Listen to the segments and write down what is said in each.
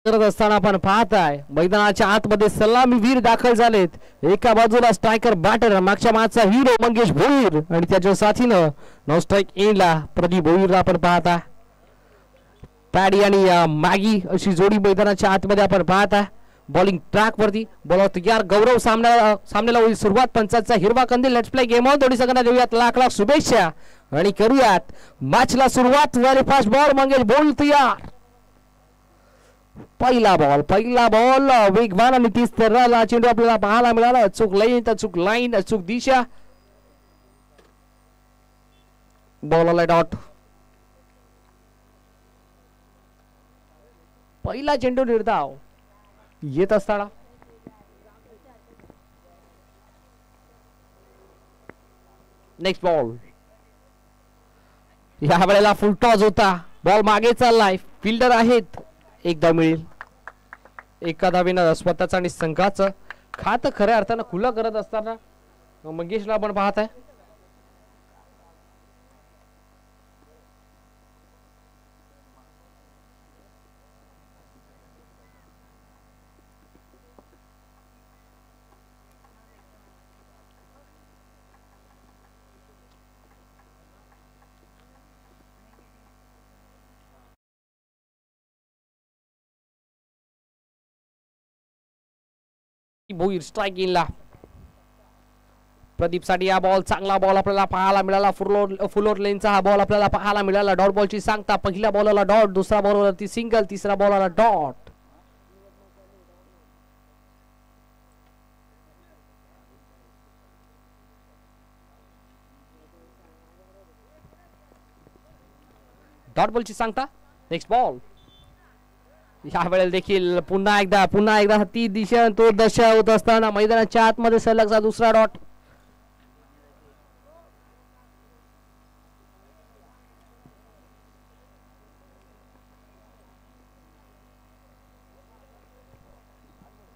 करत असताना आपण पाहताय मैदानाच्या आतमध्ये सलामीवीर दाखल झालेत. एका बाजूला स्ट्रायकर बॅटर मागच्या मॅचचा हिरो मंगेश भोईर आणि त्याच्या साथीनं नो स्ट्राईक एंडला प्रदीप भोईरला आपण पाहता. पॅडी आणि मॅगी अशी जोडी मैदानाच्या आतमध्ये आपण पाहता. बॉलिंग ट्रॅक वरती बॉलर तयार. गौरव सामन्याला होईल सुरुवात. पंचाचा हिरवा कंदील. Let's play game on. थोडी सगळ्यांना देऊयात लाख लाख शुभेच्छा आणि करूयात मॅचला सुरुवात. Very fast ball. Mangesh Bhoir तयार. पहिला बॉल वेगवान आणि 30 रनला चेंडू आपल्याला पाहायला मिळाला. अचूक लाईन अचूक दिशा. बॉलला डॉट. पहिला चेंडू निर्धाव येत असताना नेक्स्ट बॉल. या वेळेला फुल टॉस होता. बॉल मागे चाललाय. फिल्डर आहेत. एकदा मिळेल. एका धावेनं स्वतःच आणि संघाचं खातं खऱ्या अर्थानं खुलं करत असताना मंगेशला आपण पाहत आहे. भोईर स्ट्राइक इनला. प्रदीप साठी हा बॉल चांगला बॉल आपल्याला पाहायला मिळाला. फुलोर लेनचा हा बॉल आपल्याला पाहायला मिळाला. डॉट बॉलची सांगता. पहिल्या बॉलला डॉट. दुसरा बॉलवरती सिंगल. तिसरा बॉलला डॉट. डॉट बॉलची सांगता. Next ball. या वेळेला देखील पुन्हा एकदा ती दिशा तो दशा होत असताना मैदानाच्या आतमध्ये सलगचा दुसरा डॉट.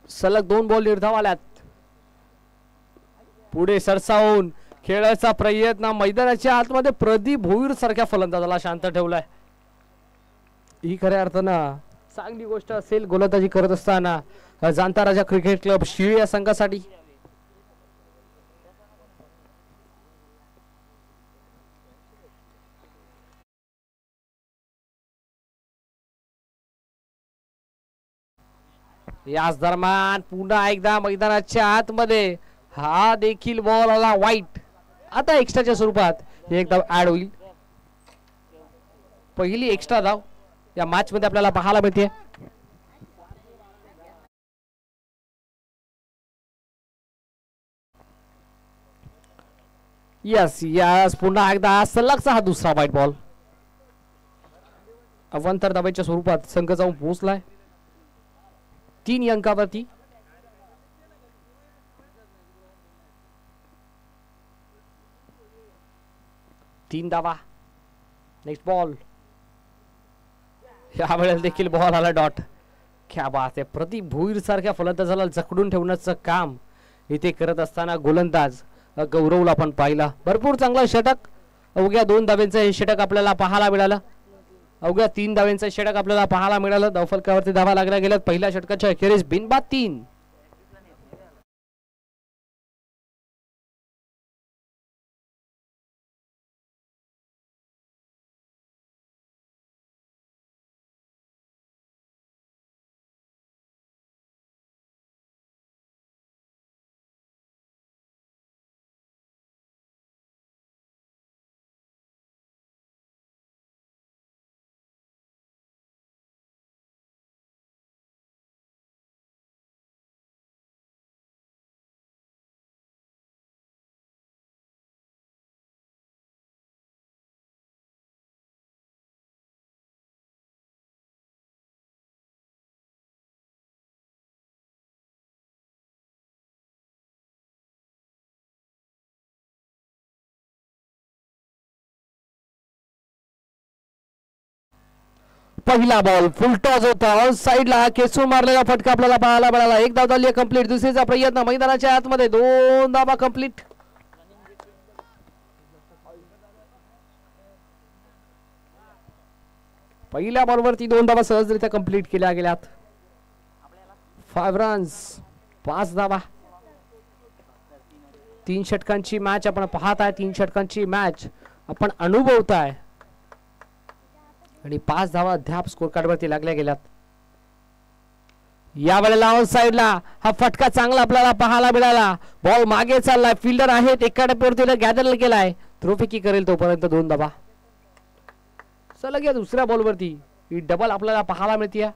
सलग 2 बॉल निर्धाव आल्यात. पुढे सरसावून खेळायचा प्रयत्न. मैदानाच्या आतमध्ये प्रदीप भोईर सारख्या फलंदाजाला शांत ठेवलाय. ही खऱ्या अर्थानं चांगली गोष्ट असेल गोलंदाजी करत असताना जाणता राजा क्रिकेट क्लब शिळे या संघासाठी. याच दरम्यान पुन्हा एकदा मैदानाच्या आतमध्ये हा देखील बॉल आला वाईट. आता एक्स्ट्राच्या स्वरूपात हे एकदा ऍड होईल. पहिली एक्स्ट्रा धाव या मॅच मध्ये आपल्याला पाहायला मिळते. यस पुन्हा एकदा सलगचा हा दुसरा वाईट बॉल. अवंतर धावेच्या स्वरूपात संघ जाऊन पोहोचलाय 3 अंकावरती. तीन धावा. Next ball. या वेळेला देखील बॉल आला डॉट. क्या बात आहे. प्रदीप भोईर सारख्या फलंदाजाला जखडून ठेवण्याचं काम इथे करत असताना गोलंदाज गौरवला पण पाहिला. भरपूर चांगला षटक. अवघ्या 2 धाव्यांचं हे षटक आपल्याला पाहायला मिळालं. अवघ्या 3 धाव्यांचं षटक आपल्याला पाहायला मिळालं. धावफलकावरती धावा लागल्या गेल्यात. पहिल्या षटकाच्या अखेरीस बिनबाद 3. पहिला बॉल फुल टॉस होता. ऑन साइडला खेचून मारलेला फटका आपल्याला पाहायला मिळाला. 1 धाव झाली कंप्लीट. दुसरीचा प्रयत्न मैदानाच्या आतमध्ये 2 धावा कंप्लीट. पहिल्या बॉलवरती 2 धावा सहजरित्या कंप्लीट केल्या गेल्यात. 5 रन्स 5 धावा. 3 षटकांची मॅच आपण पाहत आहे. 3 षटकांची मॅच आपण अनुभवताय आणि 5 धावा अद्याप स्कोर कार्ड वरती लागल्या गेल्यात. या वेळेला ऑन साइडला हा फटका चांगला आपल्याला पाहायला मिळाला. बॉल मागे चाललाय. फिल्डर आहेत एका टप्प्यावरती गॅदर केलाय. थ्रोफिकी करेल तोपर्यंत 2 धावा. सलग या दुसऱ्या बॉलवरती ही डबल आपल्याला पाहायला मिळते.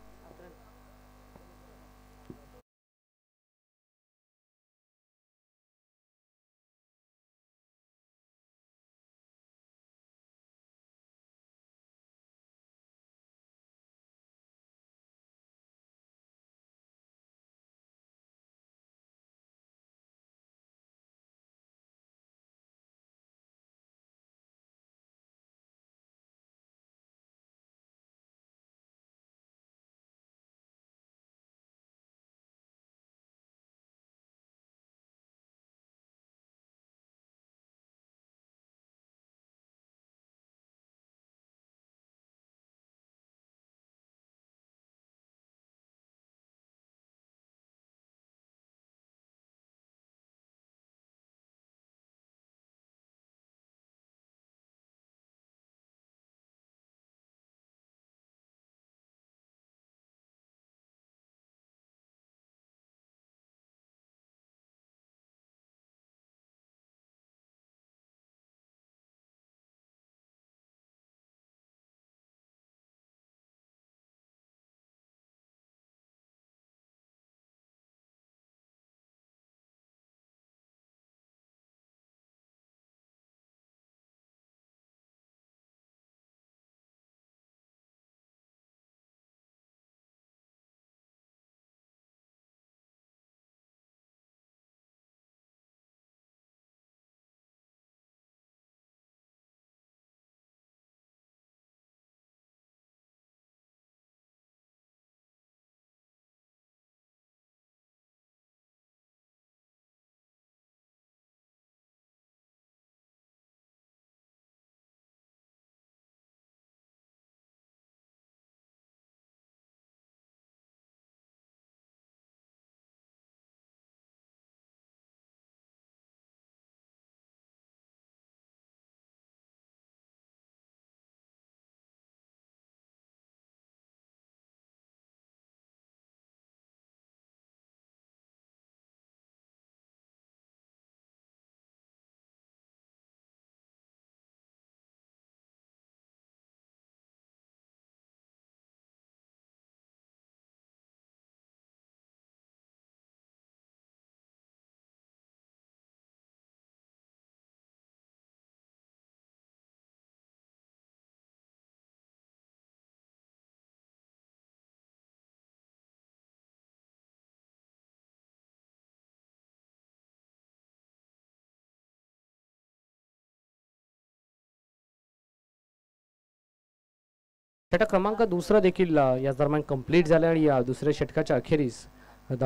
षटक क्रमांक दुसरा देखील या दरम्यान कंप्लीट झालं आणि या दुसऱ्या षटकाच्या अखेरीस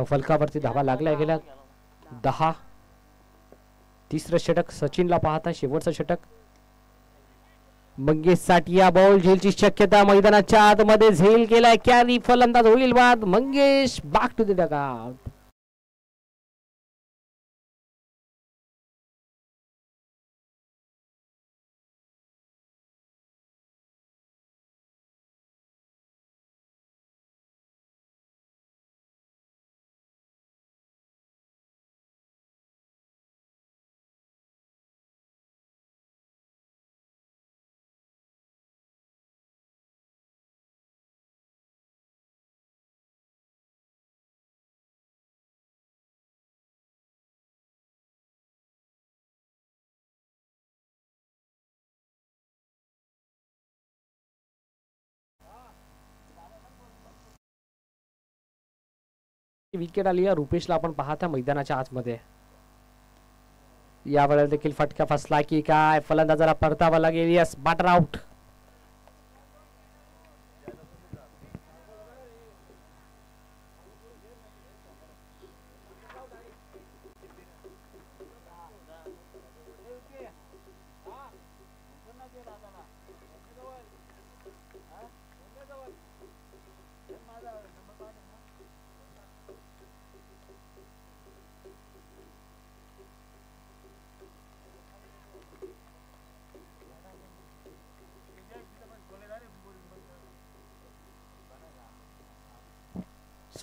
फलकावरती धावा लागल्या गेल्या 10. तिसरं षटक सचिनला पाहता शेवटचं षटक. मंगेश साठिया बॉल झेलची शक्यता मैदानाच्या आतमध्ये झेल केलाय. कॅरी फलंदाज होईल बाद. Mangesh back to the dugout. Wicket आली आहे रुपेशला आपण पाहता मैदानाच्या आतमध्ये. या वेळेला देखील फटका फसला की काय. फलंदाजाला परतावा लागेल. Yes batter out.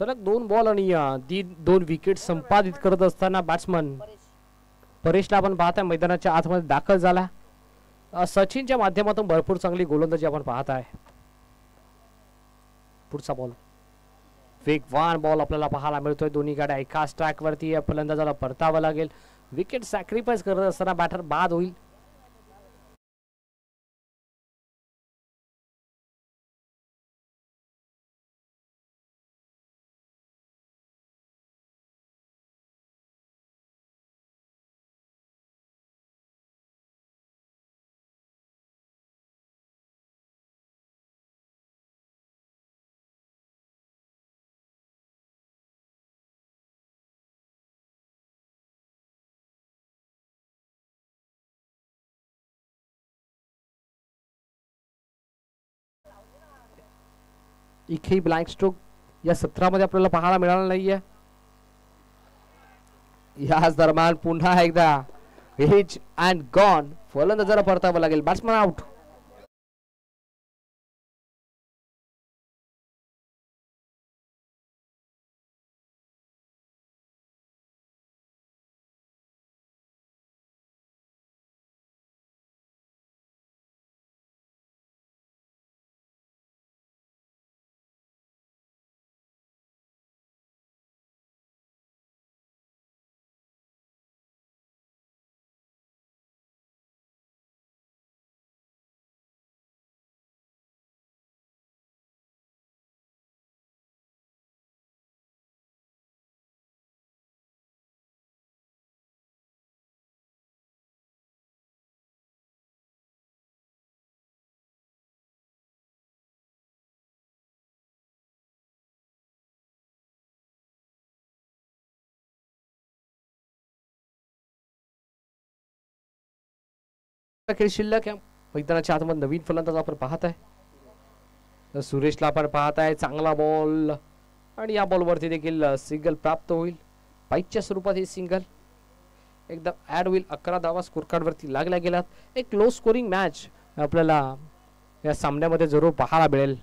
सलग 2 बॉल आणि 2 विकेट संपादित करत असताना बॅट्समन परेशला आपण पाहताय मैदानाच्या आतमध्ये दाखल झाला. सचिनच्या माध्यमातून भरपूर चांगली गोलंदाजी आपण पाहत आहे. पुढचा बॉल वेगवान बॉल आपल्याला पाहायला मिळतोय. दोन्ही गाड्या एकाच ट्रॅक वरती फलंदाजाला परतावं लागेल. विकेट सॅक्रिफाईस करत असताना बॅटर बाद होईल. एकही ब्लँक स्ट्रोक या सत्रामध्ये आपल्याला पाहायला मिळाला नाहीये. याच दरम्यान पुन्हा एकदा हिच अँड गॉन फलंदाजाला परतावं लागेल. Batsman out. खेळ शिल्लक आहे. मैदानाच्या आतमध्ये नवीन फलंदाज आपण पाहत आहे. सुरेशला आपण पाहत आहे. चांगला बॉल आणि या बॉलवरती देखील सिंगल प्राप्त होईल. पाईच्या स्वरूपात हे सिंगल एकदम ऍड होईल. 11 धावा स्कोर कार्ड वरती लागल्या गेल्यात. एक लो स्कोरिंग मॅच आपल्याला या सामन्यामध्ये जरूर पाहायला मिळेल.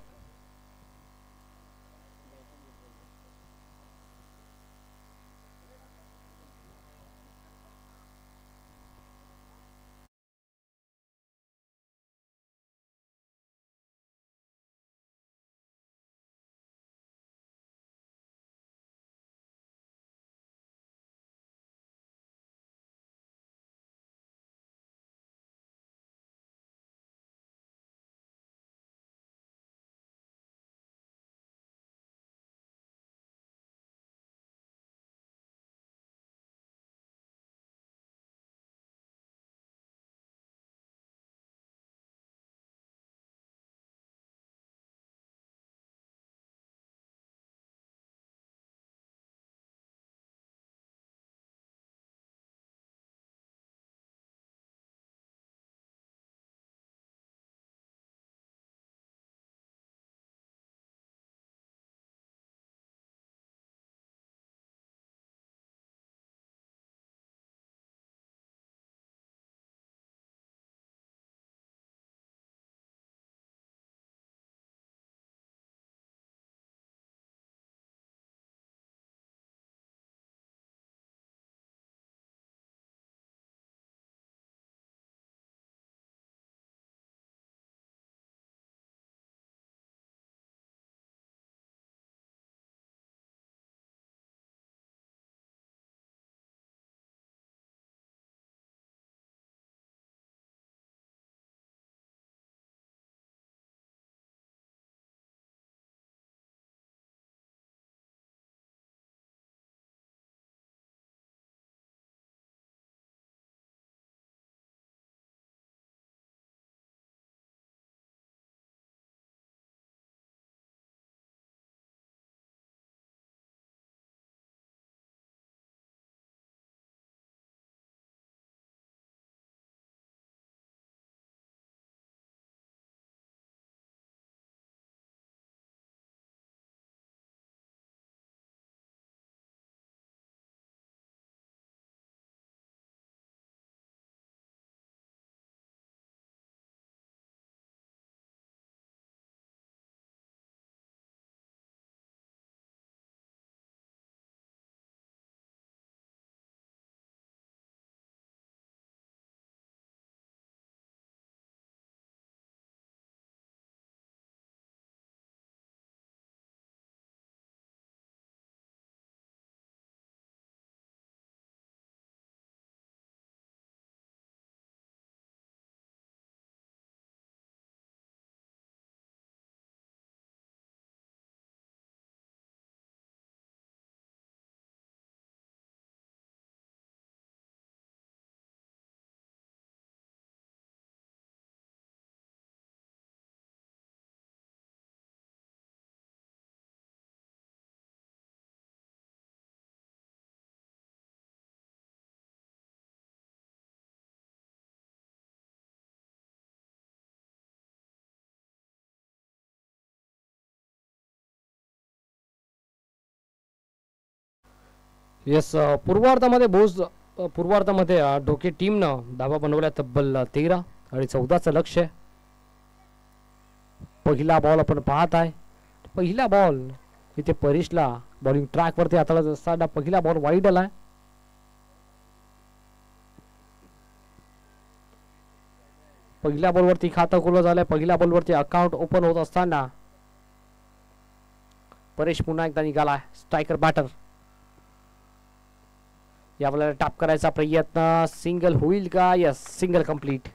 यस, पूर्वार्धामध्ये ढोके टीमनं धावा बनवल्या तब्बल 13 आणि 14चं लक्ष आहे. पहिला बॉल आपण पाहत आहे. पहिला बॉल इथे परेशला बॉलिंग ट्रॅक वरती हाताळत असताना पहिला बॉल वाईड आलाय. पहिल्या बॉलवरती खातं खुलं झालंय. पहिल्या बॉलवरती अकाउंट ओपन होत असताना परेश पुन्हा एकदा निघालाय. स्ट्रायकर बॅटर यावेळेला टॅप करायचा प्रयत्न. सिंगल होईल का? Yes, single complete.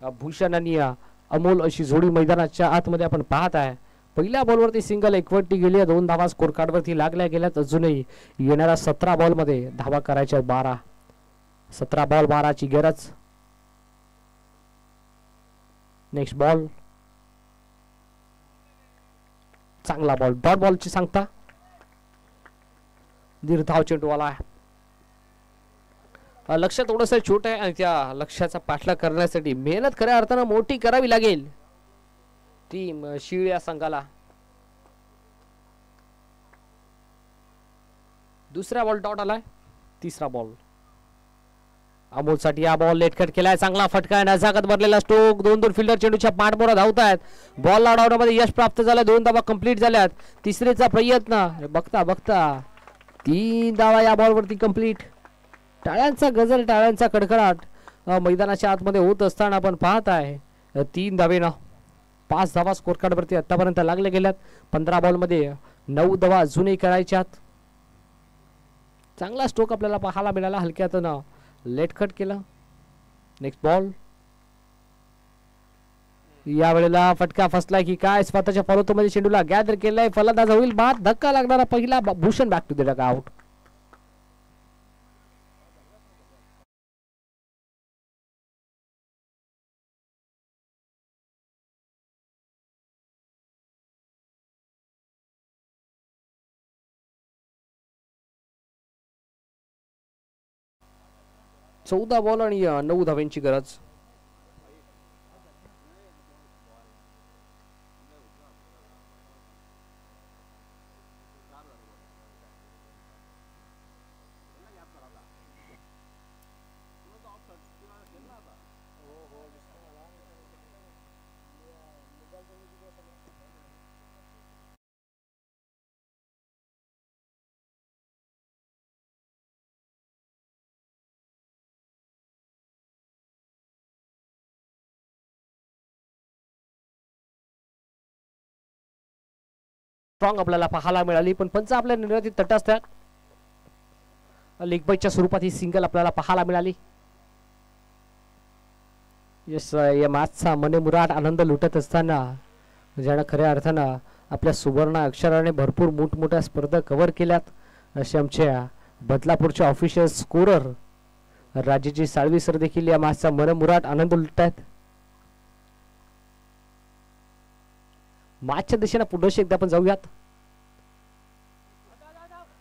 भूषण आणि अमोल अशी जोडी मैदानाच्या आतमध्ये आपण पाहत आहे. पहिल्या बॉलवरती सिंगल एकवटती गेली. 2 धावा स्कोर कार्ड वरती लागल्या गेल्यात. अजूनही येणाऱ्या 17 बॉल मध्ये धावा करायच्या 12. 17 बॉल 12ची गरज. नेक्स्ट बॉल चांगला बॉल, डॉट बॉलची सांगता. दीर्घाव चेंडू आला. लक्ष थोडस छोट आहे आणि त्या लक्ष्याचा पाठलाग करण्यासाठी मेहनत खऱ्या अर्थानं मोठी करावी लागेल टीम शीळ या संघाला. दुसरा बॉल डॉट आलाय. तिसरा बॉल अमोलसाठी. हा बॉल लेटकट केलाय. चांगला फटका, नजाकत भरलेला स्ट्रोक. 2 फिल्डर चेंडूच्या पाठबोरा धावत आहेत. बॉल अडवण्यामध्ये यश प्राप्त झालं. 2 धावा कंप्लीट झाल्यात. तिसरीचा प्रयत्न. बघता बघता 3 धावा या बॉलवरती कंप्लीट. टाळ्यांचा गजर, टाळ्यांचा कडकडाट मैदानाच्या आतमध्ये होत असताना आपण पाहत आहे. 3 धावेनं 5 धावा स्कोर कार्ड वरती आतापर्यंत लागले गेल्यात. 15 बॉल मध्ये 9 धावा अजूनही करायच्यात. चांगला स्ट्रोक आपल्याला पाहायला मिळाला. हलक्यातनं लेट कट केलं. Next ball. या वेळेला फटका फसला की काय? स्वतःच्या फॉलोमध्ये चेंडूला गॅदर केलाय. फलंदाज होईल बाद. धक्का लागणारा पहिला Bhushan back to the duck out. चौदा बॉल आणि 9 धाव्यांची गरज. स्ट्रॉंग आपल्याला पाहायला मिळाली, पण पंच आपल्या निर्णयात तटस्थ आहेत. लीग बायच्या स्वरूपात ही सिंगल आपल्याला पाहायला मिळाली. यस, या मॅचचा मनमुराद आनंद लुटत असताना ज्यानं खऱ्या अर्थानं आपल्या सुवर्ण अक्षराने भरपूर मोठमोठ्या स्पर्धा कव्हर केल्यात असे आमच्या बदलापूरचे ऑफिशियल स्कोरर राजेजी साळवी सर देखील या मॅचचा मनमुराद आनंद लुटत आहेत. मॅचच्या दिशेने पुढे एकदा आपण जाऊयात.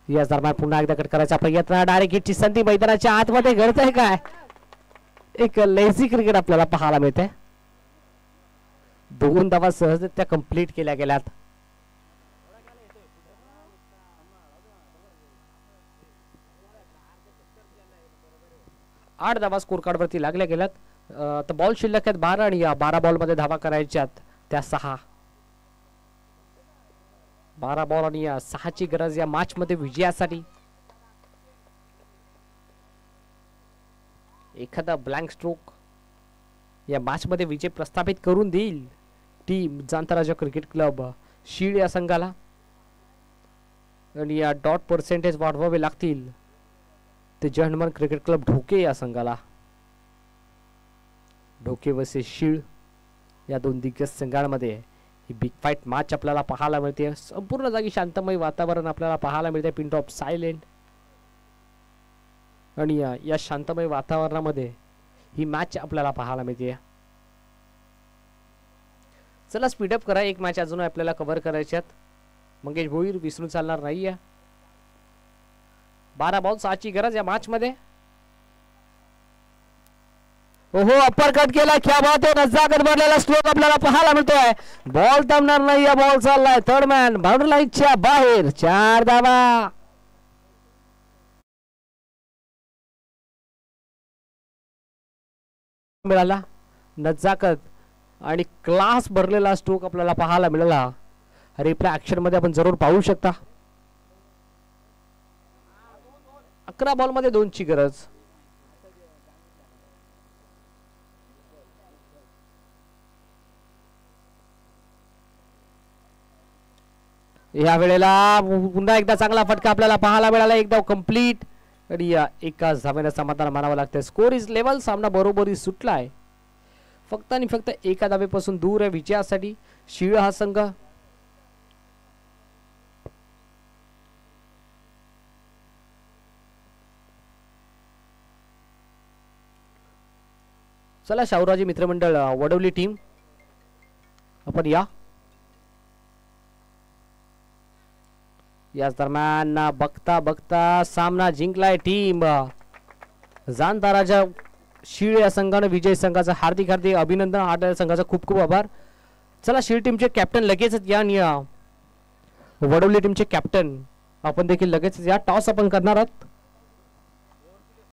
याच दरम्यान पुन्हा एकदा कट करायचा प्रयत्न. डायरेक्ट हिटची संधी मैदानाच्या आतमध्ये घडत आहे काय? एक लेझी क्रिकेट आपल्याला पाहायला मिळते. 2 धावा सहज त्या कंप्लीट केल्या गेल्यात. आठ धावा स्कोर कार्ड वरती लागल्या गेल्यात. तर बॉल शिल्लक आहेत 12 आणि या 12 बॉल मध्ये धावा करायच्यात त्या 6. 12 बॉल आणि 6ची गरज या मॅच मध्ये विजयासाठी. एखादा ब्लँक स्ट्रोक या मॅच मध्ये विजय प्रस्थापित करून देईल टीम जांतराजा क्रिकेट क्लब शीळ या संघाला. आणि या डॉट पर्सेंटेज वाढवावे लागतील ते जर्मन क्रिकेट क्लब ढोके या संघाला. ढोके वर्सेस शीळ या 2 दिग्गज संघांमध्ये ही बिग फाईट मॅच आपल्याला पाहायला मिळते. संपूर्ण जागी शांतमय वातावरण आपल्याला पाहायला मिळते. Pin drop silent. आणि या शांतमय वातावरणामध्ये ही मॅच आपल्याला पाहायला मिळते. चला स्पीडअप करा. एक मॅच अजून आपल्याला कव्हर करायच्यात. मंगेश भोईर विसरून चालणार नाहीये. 12 बॉल 6ची गरज या मॅच मध्ये. ओहो, अप्पर कट केला. क्या बात आहे. नजाकत भरलेला स्ट्रोक आपल्याला पाहायला मिळतोय. बॉल थांबणार नाही. या बॉल चाललाय थर्ड मॅन बाउंड्री लाईनच्या बाहेर. 4 धावा. मिळाला. नजाकत आणि क्लास भरलेला स्ट्रोक आपल्याला पाहायला मिळाला. रिप्ले ऍक्शन मध्ये आपण जरूर पाहू शकता. 11 बॉल मध्ये 2 ची गरज. या वेळेला पुन्हा एकदा चांगला फटका आपल्याला पाहायला मिळाला. एकदा कंप्लीट आणि एकाच धाब्याने समाधान मानावं लागतं. Score is level. सामना बरोबरी सुटलाय. फक्त आणि फक्त एका धाब्यापासून दूर आहे विजयासाठी शिळ हा संघ. चला शाहूराजी मित्रमंडळ वडवली टीम आपण याच दरम्यान बघता बघता सामना जिंकलाय टीम जाणदाराच्या शीळ या संघाने. विजय संघाचा हार्दिक हार्दिक अभिनंदन. आठ संघाचा खूप खूप आभार. चला शीळ टीमचे कॅप्टन लगेचच या. वडवली टीमचे कॅप्टन आपण देखील लगेच या. टॉस आपण करणार आहोत.